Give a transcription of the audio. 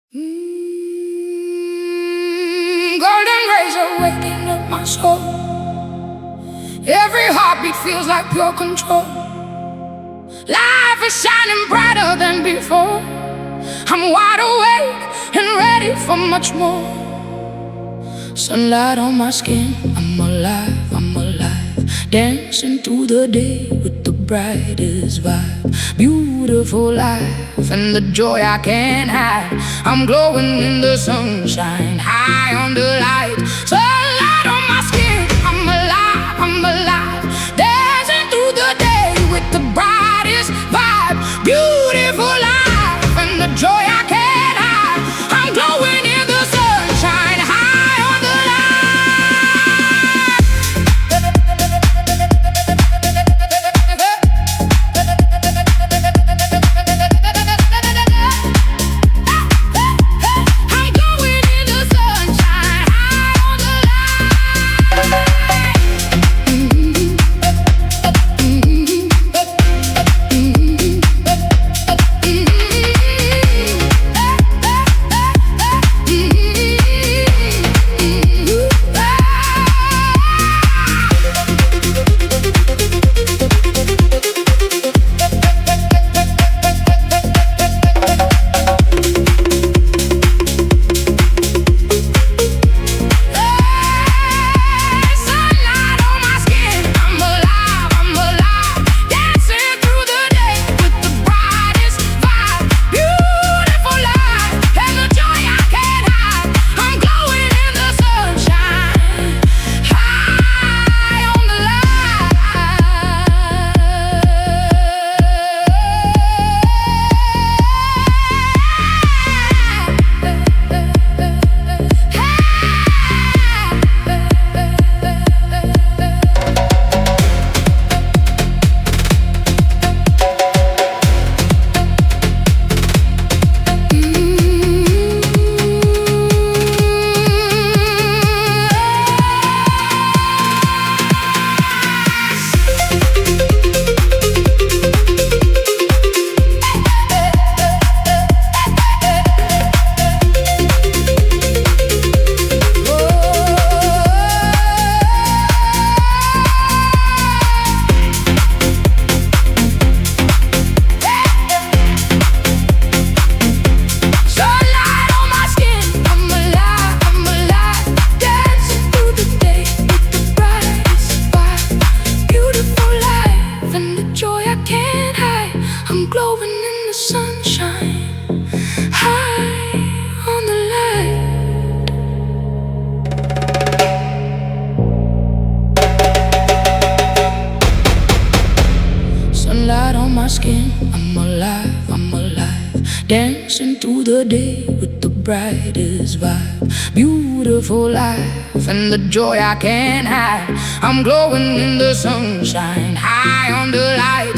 Golden rays are waking up my soul. Every heartbeat feels like pure control. Life is shining brighter than before. I'm wide awake and ready for much more. Sunlight on my skin, I'm alive, I'm alive. Dancing through the day with the brightest vibe. Beautiful life and the joy I can't hide. I'm glowing in the sunshine, high on the light. Sunlight on my skin, I'm alive, I'm alive. Dancing through the day with the brightest vibe. Beautiful life and the joy I can't hide. I'm glowing in the sunshine, high on the skin, I'm alive, I'm alive. Dancing through the day with the brightest vibe. Beautiful life and the joy I can't hide. I'm glowing in the sunshine, high on the light.